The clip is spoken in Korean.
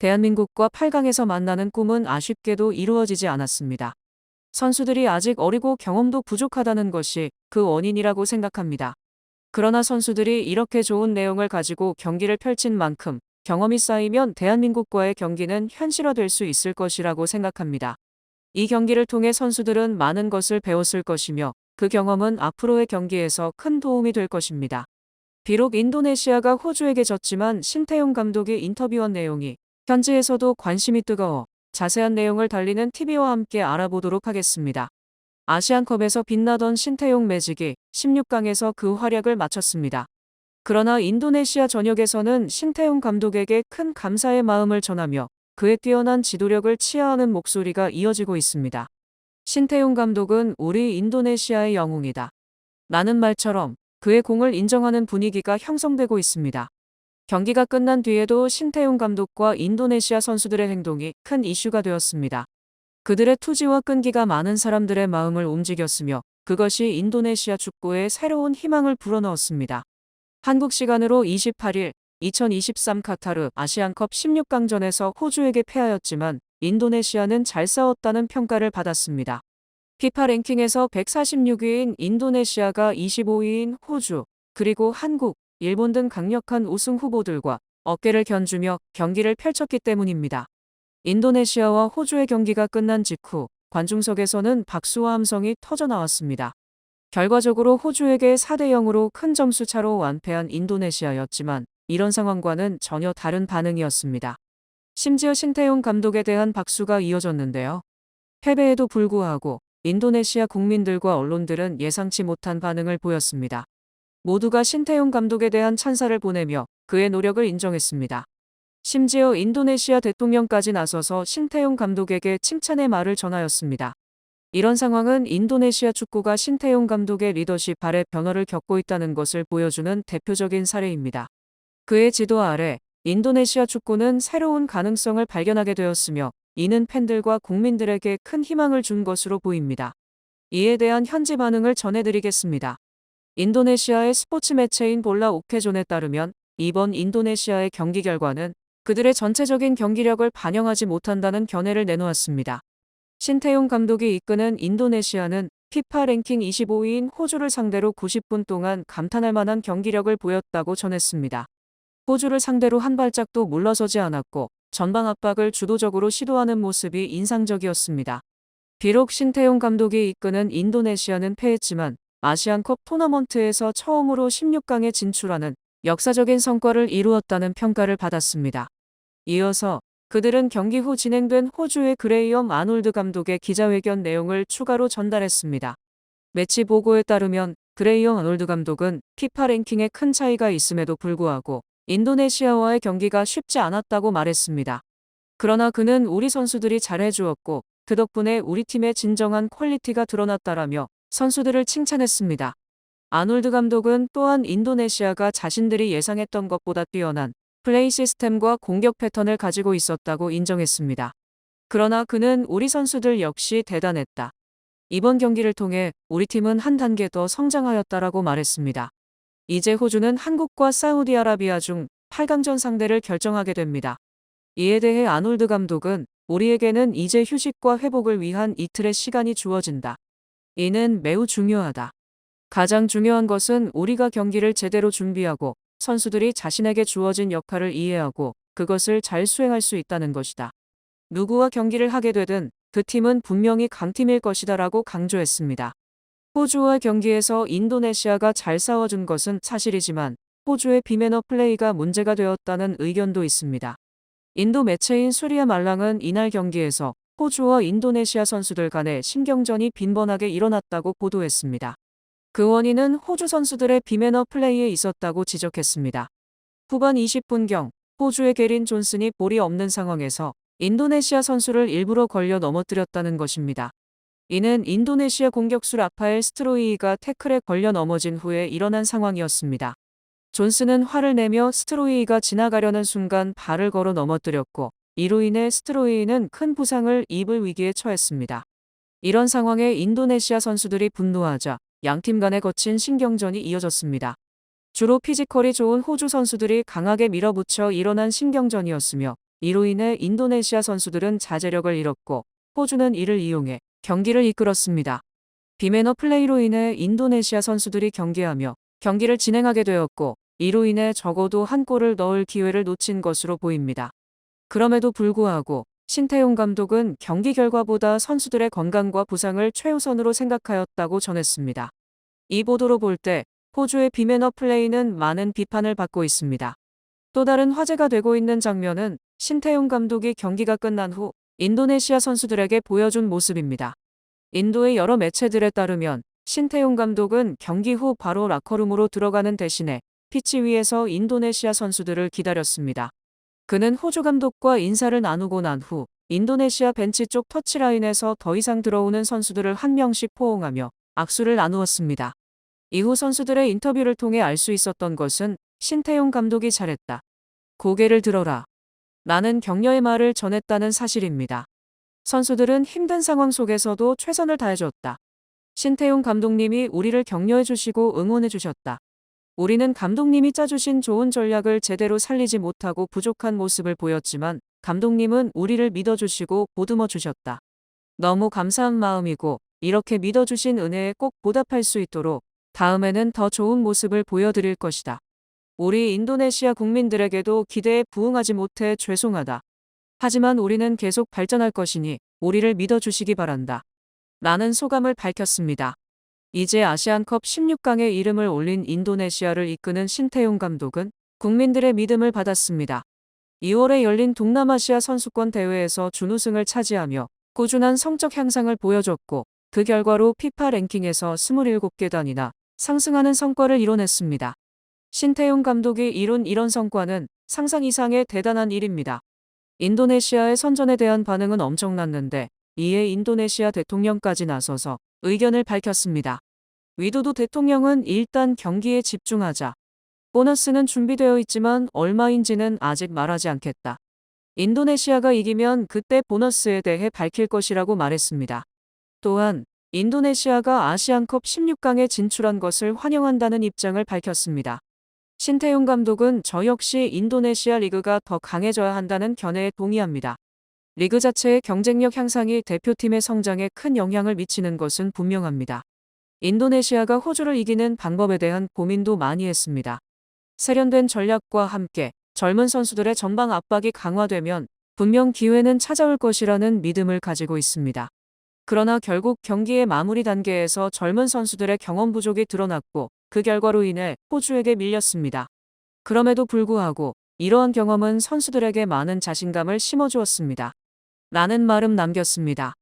대한민국과 8강에서 만나는 꿈은 아쉽게도 이루어지지 않았습니다. 선수들이 아직 어리고 경험도 부족하다는 것이 그 원인이라고 생각합니다. 그러나 선수들이 이렇게 좋은 내용을 가지고 경기를 펼친 만큼 경험이 쌓이면 대한민국과의 경기는 현실화될 수 있을 것이라고 생각합니다. 이 경기를 통해 선수들은 많은 것을 배웠을 것이며 그 경험은 앞으로의 경기에서 큰 도움이 될 것입니다. 비록 인도네시아가 호주에게 졌지만 신태용 감독이 인터뷰한 내용이 현지에서도 관심이 뜨거워 자세한 내용을 달리는 TV와 함께 알아보도록 하겠습니다. 아시안컵에서 빛나던 신태용 매직이 16강에서 그 활약을 마쳤습니다. 그러나 인도네시아 전역에서는 신태용 감독에게 큰 감사의 마음을 전하며 그의 뛰어난 지도력을 치하하는 목소리가 이어지고 있습니다. 신태용 감독은 우리 인도네시아의 영웅이다. 라는 말처럼 그의 공을 인정하는 분위기가 형성되고 있습니다. 경기가 끝난 뒤에도 신태용 감독과 인도네시아 선수들의 행동이 큰 이슈가 되었습니다. 그들의 투지와 끈기가 많은 사람들의 마음을 움직였으며 그것이 인도네시아 축구에 새로운 희망을 불어넣었습니다. 한국 시간으로 28일 2023 카타르 아시안컵 16강전에서 호주에게 패하였지만 인도네시아는 잘 싸웠다는 평가를 받았습니다. 피파 랭킹에서 146위인 인도네시아가 25위인 호주, 그리고 한국, 일본 등 강력한 우승 후보들과 어깨를 견주며 경기를 펼쳤기 때문입니다. 인도네시아와 호주의 경기가 끝난 직후 관중석에서는 박수와 함성이 터져나왔습니다. 결과적으로 호주에게 4대 0으로 큰 점수 차로 완패한 인도네시아였지만 이런 상황과는 전혀 다른 반응이었습니다. 심지어 신태용 감독에 대한 박수가 이어졌는데요. 패배에도 불구하고 인도네시아 국민들과 언론들은 예상치 못한 반응을 보였습니다. 모두가 신태용 감독에 대한 찬사를 보내며 그의 노력을 인정했습니다. 심지어 인도네시아 대통령까지 나서서 신태용 감독에게 칭찬의 말을 전하였습니다. 이런 상황은 인도네시아 축구가 신태용 감독의 리더십 아래 변화를 겪고 있다는 것을 보여주는 대표적인 사례입니다. 그의 지도 아래 인도네시아 축구는 새로운 가능성을 발견하게 되었으며 이는 팬들과 국민들에게 큰 희망을 준 것으로 보입니다. 이에 대한 현지 반응을 전해드리겠습니다. 인도네시아의 스포츠 매체인 볼라 오케존에 따르면 이번 인도네시아의 경기 결과는 그들의 전체적인 경기력을 반영하지 못한다는 견해를 내놓았습니다. 신태용 감독이 이끄는 인도네시아는 피파 랭킹 25위인 호주를 상대로 90분 동안 감탄할 만한 경기력을 보였다고 전했습니다. 호주를 상대로 한 발짝도 물러서지 않았고 전방 압박을 주도적으로 시도하는 모습이 인상적이었습니다. 비록 신태용 감독이 이끄는 인도네시아는 패했지만 아시안컵 토너먼트에서 처음으로 16강에 진출하는 역사적인 성과를 이루었다는 평가를 받았습니다. 이어서 그들은 경기 후 진행된 호주의 그레이엄 아놀드 감독의 기자회견 내용을 추가로 전달했습니다. 매치 보고에 따르면 그레이엄 아놀드 감독은 피파 랭킹에 큰 차이가 있음에도 불구하고 인도네시아와의 경기가 쉽지 않았다고 말했습니다. 그러나 그는 우리 선수들이 잘해주었고 그 덕분에 우리 팀의 진정한 퀄리티가 드러났다라며 선수들을 칭찬했습니다. 아놀드 감독은 또한 인도네시아가 자신들이 예상했던 것보다 뛰어난 플레이 시스템과 공격 패턴을 가지고 있었다고 인정했습니다. 그러나 그는 우리 선수들 역시 대단했다. 이번 경기를 통해 우리 팀은 한 단계 더 성장하였다라고 말했습니다. 이제 호주는 한국과 사우디아라비아 중 8강전 상대를 결정하게 됩니다. 이에 대해 아놀드 감독은 우리에게는 이제 휴식과 회복을 위한 이틀의 시간이 주어진다. 이는 매우 중요하다. 가장 중요한 것은 우리가 경기를 제대로 준비하고 선수들이 자신에게 주어진 역할을 이해하고 그것을 잘 수행할 수 있다는 것이다. 누구와 경기를 하게 되든 그 팀은 분명히 강팀일 것이다라고 강조했습니다. 호주와 경기에서 인도네시아가 잘 싸워준 것은 사실이지만 호주의 비매너 플레이가 문제가 되었다는 의견도 있습니다. 인도 매체인 수리아 말랑은 이날 경기에서 호주와 인도네시아 선수들 간의 신경전이 빈번하게 일어났다고 보도했습니다. 그 원인은 호주 선수들의 비매너 플레이에 있었다고 지적했습니다. 후반 20분경 호주의 게린 존슨이 볼이 없는 상황에서 인도네시아 선수를 일부러 걸려 넘어뜨렸다는 것입니다. 이는 인도네시아 공격수 라파엘 스트로이가 태클에 걸려 넘어진 후에 일어난 상황이었습니다. 존슨은 화를 내며 스트로이가 지나가려는 순간 발을 걸어 넘어뜨렸고 이로 인해 스트로이는 큰 부상을 입을 위기에 처했습니다. 이런 상황에 인도네시아 선수들이 분노하자 양팀 간에 거친 신경전이 이어졌습니다. 주로 피지컬이 좋은 호주 선수들이 강하게 밀어붙여 일어난 신경전이었으며 이로 인해 인도네시아 선수들은 자제력을 잃었고 호주는 이를 이용해 경기를 이끌었습니다. 비매너 플레이로 인해 인도네시아 선수들이 경기하며 경기를 진행하게 되었고 이로 인해 적어도 한 골을 넣을 기회를 놓친 것으로 보입니다. 그럼에도 불구하고 신태용 감독은 경기 결과보다 선수들의 건강과 부상을 최우선으로 생각하였다고 전했습니다. 이 보도로 볼 때 호주의 비매너 플레이는 많은 비판을 받고 있습니다. 또 다른 화제가 되고 있는 장면은 신태용 감독이 경기가 끝난 후 인도네시아 선수들에게 보여준 모습입니다. 인도의 여러 매체들에 따르면 신태용 감독은 경기 후 바로 라커룸으로 들어가는 대신에 피치 위에서 인도네시아 선수들을 기다렸습니다. 그는 호주 감독과 인사를 나누고 난 후 인도네시아 벤치 쪽 터치라인에서 더 이상 들어오는 선수들을 한 명씩 포옹하며 악수를 나누었습니다. 이후 선수들의 인터뷰를 통해 알 수 있었던 것은 신태용 감독이 잘했다. 고개를 들어라. 나는 격려의 말을 전했다는 사실입니다. 선수들은 힘든 상황 속에서도 최선을 다해줬다. 신태용 감독님이 우리를 격려해 주시고 응원해 주셨다. 우리는 감독님이 짜주신 좋은 전략을 제대로 살리지 못하고 부족한 모습을 보였지만 감독님은 우리를 믿어주시고 보듬어 주셨다. 너무 감사한 마음이고 이렇게 믿어주신 은혜에 꼭 보답할 수 있도록 다음에는 더 좋은 모습을 보여드릴 것이다. 우리 인도네시아 국민들에게도 기대에 부응하지 못해 죄송하다. 하지만 우리는 계속 발전할 것이니 우리를 믿어주시기 바란다. 라는 소감을 밝혔습니다. 이제 아시안컵 16강에 이름을 올린 인도네시아를 이끄는 신태용 감독은 국민들의 믿음을 받았습니다. 2월에 열린 동남아시아 선수권 대회에서 준우승을 차지하며 꾸준한 성적 향상을 보여줬고 그 결과로 피파 랭킹에서 27계단이나 상승하는 성과를 이뤄냈습니다. 신태용 감독이 이룬 이런 성과는 상상 이상의 대단한 일입니다. 인도네시아의 선전에 대한 반응은 엄청났는데 이에 인도네시아 대통령까지 나서서 의견을 밝혔습니다. 위도도 대통령은 일단 경기에 집중하자. 보너스는 준비되어 있지만 얼마인지는 아직 말하지 않겠다. 인도네시아가 이기면 그때 보너스에 대해 밝힐 것이라고 말했습니다. 또한 인도네시아가 아시안컵 16강에 진출한 것을 환영한다는 입장을 밝혔습니다. 신태용 감독은 저 역시 인도네시아 리그가 더 강해져야 한다는 견해에 동의합니다. 리그 자체의 경쟁력 향상이 대표팀의 성장에 큰 영향을 미치는 것은 분명합니다. 인도네시아가 호주를 이기는 방법에 대한 고민도 많이 했습니다. 세련된 전략과 함께 젊은 선수들의 전방 압박이 강화되면 분명 기회는 찾아올 것이라는 믿음을 가지고 있습니다. 그러나 결국 경기의 마무리 단계에서 젊은 선수들의 경험 부족이 드러났고 그 결과로 인해 호주에게 밀렸습니다. 그럼에도 불구하고 이러한 경험은 선수들에게 많은 자신감을 심어주었습니다. 라는 말음 남겼습니다.